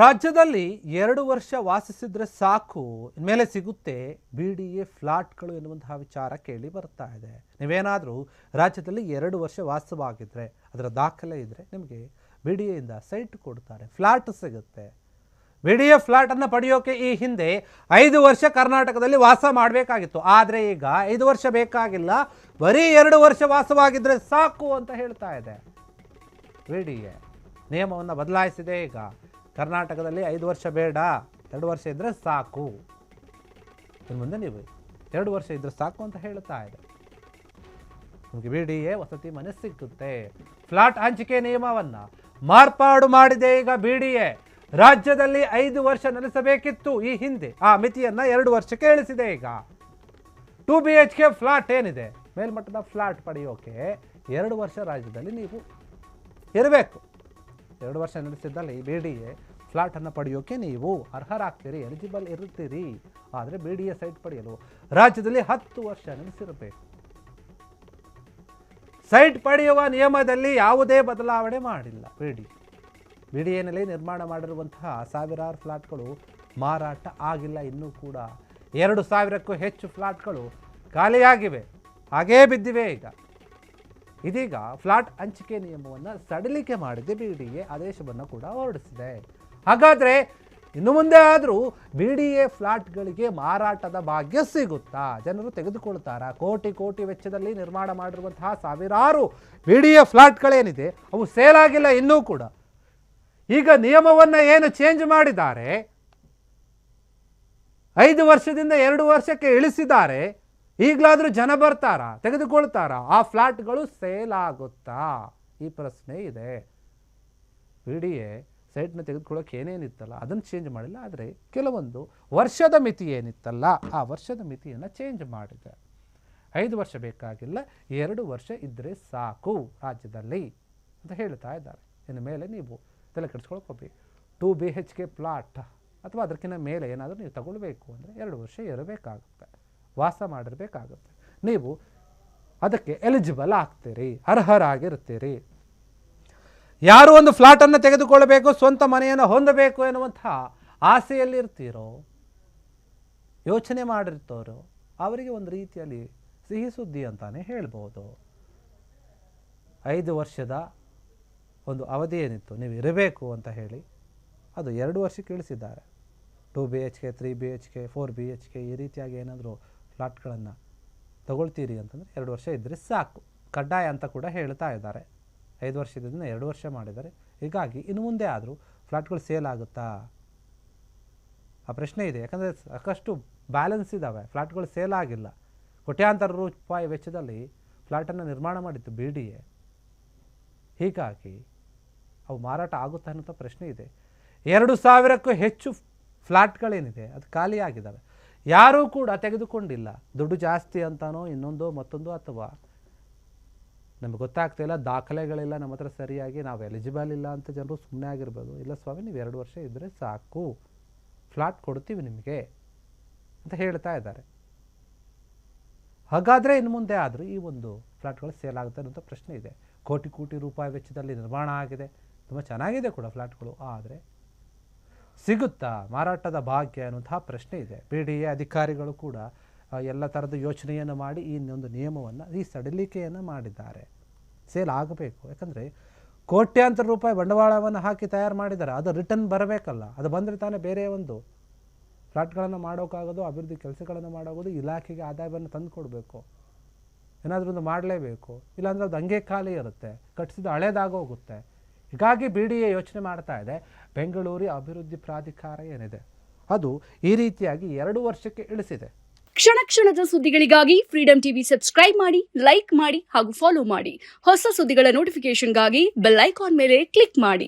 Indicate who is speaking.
Speaker 1: ರಾಜ್ಯದಲ್ಲಿ 2 ವರ್ಷ ವಾಸಿಸಿದ್ರೆ ಸಾಕು ಇನ್ಮೇಲೆ ಸಿಗುತ್ತೆ BDA ಫ್ಲಾಟ್ಗಳು ಎನ್ನುವಂತಹ ವಿಚಾರ ಕೇಳಿ ಬರ್ತಾ ಇದೆ. ನೀವೇನಾದರೂ ರಾಜ್ಯದಲ್ಲಿ 2 ವರ್ಷ ವಾಸವಾಗಿದ್ರೆ ಅದರ ದಾಖಲೆ ಇದ್ದರೆ ನಿಮಗೆ BDA ಇಂದ ಸೈಟ್ ಕೊಡ್ತಾರೆ, ಫ್ಲಾಟ್ ಸಿಗುತ್ತೆ. BDA ಫ್ಲಾಟ್ ಅನ್ನು ಪಡೆಯೋಕೆ ಈ ಹಿಂದೆ 5 ವರ್ಷ ಕರ್ನಾಟಕದಲ್ಲಿ ವಾಸ ಮಾಡಬೇಕಾಗಿತ್ತು. ಆದರೆ ಈಗ 5 ವರ್ಷ ಬೇಕಾಗಿಲ್ಲ, ಬರೀ 2 ವರ್ಷ ವಾಸವಾಗಿದ್ರೆ ಸಾಕು ಅಂತ ಹೇಳ್ತಾ ಇದೆ BDA. ನಿಯಮವನ್ನು ಬದಲಾಯಿಸಿದೆ. ಈಗ ಕರ್ನಾಟಕದಲ್ಲಿ 5 ವರ್ಷ ಬೇಡ, 2 ವರ್ಷ ಇದ್ದರೆ ಸಾಕು. ಇನ್ನು ಮುಂದೆ ನೀವು 2 ವರ್ಷ ಇದ್ದರೆ ಸಾಕು ಅಂತ ಹೇಳ್ತಾ ಇದೆ. ನಿಮಗೆ BDA ವಸತಿ ಮನೆ ಸಿಕ್ಕುತ್ತೆ. ಫ್ಲಾಟ್ ಹಂಚಿಕೆ ನಿಯಮವನ್ನು ಮಾರ್ಪಾಡು ಮಾಡಿದೆ ಈಗ BDA. ರಾಜ್ಯದಲ್ಲಿ 5 ವರ್ಷ ನೆಲೆಸಬೇಕಿತ್ತು ಈ ಹಿಂದೆ, ಆ ಮಿತಿಯನ್ನು 2 ವರ್ಷಕ್ಕೆ ಇಳಿಸಿದೆ. ಈಗ 2 BHK ಫ್ಲಾಟ್ ಏನಿದೆ, ಮೇಲ್ಮಟ್ಟದ ಫ್ಲಾಟ್ ಪಡೆಯೋಕೆ 2 ವರ್ಷ ರಾಜ್ಯದಲ್ಲಿ ನೀವು ಇರಬೇಕು. 2 ವರ್ಷ ನಡೆಸಿದ್ದಲ್ಲಿ BDA ಫ್ಲಾಟನ್ನು ಪಡೆಯೋಕೆ ನೀವು ಅರ್ಹರಾಗ್ತೀರಿ, ಎಲಿಜಿಬಲ್ ಇರುತ್ತೀರಿ. ಆದರೆ BDA ಸೈಟ್ ಪಡೆಯಲು ರಾಜ್ಯದಲ್ಲಿ 10 ವರ್ಷ ನೆಲೆಸಿರಬೇಕು. ಸೈಟ್ ಪಡೆಯುವ ನಿಯಮದಲ್ಲಿ ಯಾವುದೇ ಬದಲಾವಣೆ ಮಾಡಿಲ್ಲ BDAನಲ್ಲಿ ನಿರ್ಮಾಣ ಮಾಡಿರುವಂತಹ ಸಾವಿರಾರು ಫ್ಲಾಟ್ಗಳು ಮಾರಾಟ ಆಗಿಲ್ಲ. ಇನ್ನೂ ಕೂಡ 2,000ಕ್ಕೂ ಹೆಚ್ಚು ಫ್ಲಾಟ್ಗಳು ಖಾಲಿಯಾಗಿವೆ, ಹಾಗೇ ಬಿದ್ದಿವೆ. ಇದೀಗ ಫ್ಲಾಟ್ ಹಂಚಿಕೆ ನಿಯಮವನ್ನು ಸಡಿಲಿಕೆ ಮಾಡಿದೆ BDA, ಆದೇಶವನ್ನು ಕೂಡ ಹೊರಡಿಸಿದೆ. ಹಾಗಾದರೆ ಇನ್ನು ಮುಂದೆ ಆದರೂ BDA ಫ್ಲಾಟ್ಗಳಿಗೆ ಮಾರಾಟದ ಭಾಗ್ಯ ಸಿಗುತ್ತಾ? ಜನರು ತೆಗೆದುಕೊಳ್ತಾರಾ? ಕೋಟಿ ವೆಚ್ಚದಲ್ಲಿ ನಿರ್ಮಾಣ ಮಾಡಿರುವಂತಹ ಸಾವಿರಾರು BDA ಫ್ಲಾಟ್ಗಳೇನಿದೆ ಅವು ಸೇಲ್ ಆಗಿಲ್ಲ ಇನ್ನೂ ಕೂಡ. ಈಗ ನಿಯಮವನ್ನು ಏನು ಚೇಂಜ್ ಮಾಡಿದ್ದಾರೆ, 5 ವರ್ಷದಿಂದ 2 ವರ್ಷಕ್ಕೆ ಇಳಿಸಿದ್ದಾರೆ. ಈಗಲಾದರೂ ಜನ ಬರ್ತಾರಾ, ತೆಗೆದುಕೊಳ್ತಾರಾ? ಆ ಫ್ಲಾಟ್ಗಳು ಸೇಲ್ ಆಗುತ್ತಾ? ಈ ಪ್ರಶ್ನೆ ಇದೆ. BDA ಸೈಟ್ನ ತೆಗೆದುಕೊಳ್ಳೋಕೆ ಏನೇನಿತ್ತಲ್ಲ ಅದನ್ನು ಚೇಂಜ್ ಮಾಡಿಲ್ಲ, ಆದರೆ ಕೆಲವೊಂದು ವರ್ಷದ ಮಿತಿ ಏನಿತ್ತಲ್ಲ ಆ ವರ್ಷದ ಮಿತಿಯನ್ನು ಚೇಂಜ್ ಮಾಡಿದೆ. 5 ವರ್ಷ ಬೇಕಾಗಿಲ್ಲ, 2 ವರ್ಷ ಇದ್ದರೆ ಸಾಕು ರಾಜ್ಯದಲ್ಲಿ ಅಂತ ಹೇಳ್ತಾ ಇದ್ದಾರೆ. ಇನ್ನು ಮೇಲೆ ನೀವು ತಲೆ ಕೆಡಿಸ್ಕೊಳ್ಕೋಬೇಕು. 2 BHK ಪ್ಲಾಟ್ ಅಥವಾ ಅದಕ್ಕಿಂತ ಮೇಲೆ ಏನಾದರೂ ನೀವು ತಗೊಳ್ಬೇಕು ಅಂದರೆ 2 ವರ್ಷ ಇರಬೇಕಾಗುತ್ತೆ, ವಾಸ ಮಾಡಿರಬೇಕಾಗುತ್ತೆ. ನೀವು ಅದಕ್ಕೆ ಎಲಿಜಿಬಲ್ ಆಗ್ತೀರಿ, ಅರ್ಹರಾಗಿರ್ತೀರಿ. ಯಾರು ಒಂದು ಫ್ಲಾಟನ್ನು ತೆಗೆದುಕೊಳ್ಳಬೇಕು, ಸ್ವಂತ ಮನೆಯನ್ನು ಹೊಂದಬೇಕು ಎನ್ನುವಂತಹ ಆಸೆಯಲ್ಲಿ ಇರ್ತೀರೋ, ಯೋಚನೆ ಮಾಡಿರ್ತಾರೋ ಅವರಿಗೆ ಒಂದು ರೀತಿಯಲ್ಲಿ ಸಿಹಿ ಸುದ್ದಿ ಅಂತಾನೆ ಹೇಳ್ಬೋದು. 5 ವರ್ಷದ ಒಂದು ಅವಧಿ ಏನಿತ್ತು ನೀವು ಇರಬೇಕು ಅಂತ ಹೇಳಿ, ಅದು 2 ವರ್ಷಕ್ಕೆ ಇಳಿಸಿದ್ದಾರೆ. 2 BHK 3 BHK 4 BHK ಈ ರೀತಿಯಾಗಿ ಏನಾದರೂ ಫ್ಲಾಟ್ಗಳನ್ನು ತಗೊಳ್ತೀರಿ ಅಂತಂದರೆ 2 ವರ್ಷ ಇದ್ದರೆ ಸಾಕು, ಕಡ್ಡಾಯ ಅಂತ ಕೂಡ ಹೇಳ್ತಾ ಇದ್ದಾರೆ. 5 ವರ್ಷದಿಂದ 2 ವರ್ಷ ಮಾಡಿದ್ದಾರೆ. ಹೀಗಾಗಿ ಇನ್ನು ಮುಂದೆ ಆದರೂ ಫ್ಲಾಟ್ಗಳು ಸೇಲ್ ಆಗುತ್ತಾ ಆ ಪ್ರಶ್ನೆ ಇದೆ. ಯಾಕಂದರೆ ಸಾಕಷ್ಟು ಬ್ಯಾಲೆನ್ಸ್ ಇದ್ದಾವೆ, ಫ್ಲಾಟ್ಗಳು ಸೇಲ್ ಆಗಿಲ್ಲ. ಕೋಟ್ಯಾಂತರ ರೂಪಾಯಿ ವೆಚ್ಚದಲ್ಲಿ ಫ್ಲಾಟನ್ನು ನಿರ್ಮಾಣ ಮಾಡಿತ್ತು BDA. ಹೀಗಾಗಿ ಅವು ಮಾರಾಟ ಆಗುತ್ತಾ ಅನ್ನೋ ಪ್ರಶ್ನೆ ಇದೆ. 2,000ಕ್ಕೂ ಹೆಚ್ಚು ಫ್ಲಾಟ್ಗಳೇನಿದೆ ಅದು ಖಾಲಿಯಾಗಿದ್ದಾವೆ, ಯಾರೂ ಕೂಡ ತೆಗೆದುಕೊಂಡಿಲ್ಲ. ದುಡ್ಡು ಜಾಸ್ತಿ ಅಂತಾನೋ ಇನ್ನೊಂದು ಮತ್ತೊಂದು, ಅಥವಾ ನಮಗೆ ಗೊತ್ತಾಗ್ತಿಲ್ಲ, ದಾಖಲೆಗಳಿಲ್ಲ ನಮ್ಮ ಹತ್ರ ಸರಿಯಾಗಿ, ನಾವು ಎಲಿಜಿಬಲ್ ಇಲ್ಲ ಅಂತ ಜನರು ಸುಮ್ಮನೆ ಆಗಿರ್ಬೋದು. ಇಲ್ಲ ಸ್ವಾಮಿ, ನೀವು 2 ವರ್ಷ ಇದ್ದರೆ ಸಾಕು, ಫ್ಲಾಟ್ ಕೊಡ್ತೀವಿ ನಿಮಗೆ ಅಂತ ಹೇಳ್ತಾ ಇದ್ದಾರೆ. ಹಾಗಾದರೆ ಇನ್ನು ಮುಂದೆ ಆದರೂ ಈ ಒಂದು ಫ್ಲಾಟ್ಗಳು ಸೇಲ್ ಆಗುತ್ತೆ ಅನ್ನೋಂಥ ಪ್ರಶ್ನೆ ಇದೆ. ಕೋಟಿ ರೂಪಾಯಿ ವೆಚ್ಚದಲ್ಲಿ ನಿರ್ಮಾಣ ಆಗಿದೆ, ತುಂಬ ಚೆನ್ನಾಗಿದೆ ಕೂಡ ಫ್ಲಾಟ್ಗಳು. ಆದರೆ ಸಿಗುತ್ತಾ ಮಾರಾಟದ ಭಾಗ್ಯ ಅನ್ನುವಂತಹ ಪ್ರಶ್ನೆ ಇದೆ. BDA ಅಧಿಕಾರಿಗಳು ಕೂಡ ಎಲ್ಲ ಥರದ ಯೋಚನೆಯನ್ನು ಮಾಡಿ ಈ ಒಂದು ನಿಯಮವನ್ನು, ಈ ಸಡಿಲಿಕೆಯನ್ನು ಮಾಡಿದ್ದಾರೆ. ಸೇಲ್ ಆಗಬೇಕು, ಯಾಕಂದರೆ ಕೋಟ್ಯಾಂತರ ರೂಪಾಯಿ ಬಂಡವಾಳವನ್ನು ಹಾಕಿ ತಯಾರು ಮಾಡಿದ್ದಾರೆ. ಅದು ರಿಟರ್ನ್ ಬರಬೇಕಲ್ಲ, ಅದು ಬಂದರೆ ತಾನೇ ಬೇರೆ ಒಂದು ಫ್ಲಾಟ್ಗಳನ್ನು ಮಾಡೋಕ್ಕಾಗೋದು, ಅಭಿವೃದ್ಧಿ ಕೆಲಸಗಳನ್ನು ಮಾಡೋದು, ಇಲಾಖೆಗೆ ಆದಾಯವನ್ನು ತಂದು ಕೊಡಬೇಕು. ಏನಾದರೂ ಒಂದು ಮಾಡಲೇಬೇಕು, ಇಲ್ಲಾಂದರೆ ಅದು ಹಂಗೆ ಖಾಲಿ ಇರುತ್ತೆ, ಕಟ್ಟಿಸಿದ್ದು ಹಳೇದಾಗೋಗುತ್ತೆ. ಹೀಗಾಗಿ BDA ಯೋಚನೆ ಮಾಡ್ತಾ ಇದೆ. ಬೆಂಗಳೂರು ಅಭಿವೃದ್ಧಿ ಪ್ರಾಧಿಕಾರ ಏನಿದೆ ಅದು ಈ ರೀತಿಯಾಗಿ 2 ವರ್ಷಕ್ಕೆ ಇಳಿಸಿದೆ.
Speaker 2: ಕ್ಷಣದ ಸುದ್ದಿಗಳಿಗಾಗಿ ಫ್ರೀಡಂ ಟಿವಿ ಸಬ್ಸ್ಕ್ರೈಬ್ ಮಾಡಿ, ಲೈಕ್ ಮಾಡಿ ಹಾಗೂ ಫಾಲೋ ಮಾಡಿ. ಹೊಸ ಸುದ್ದಿಗಳ ನೋಟಿಫಿಕೇಶನ್ಗಾಗಿ ಬೆಲ್ ಐಕಾನ್ ಮೇಲೆ ಕ್ಲಿಕ್ ಮಾಡಿ.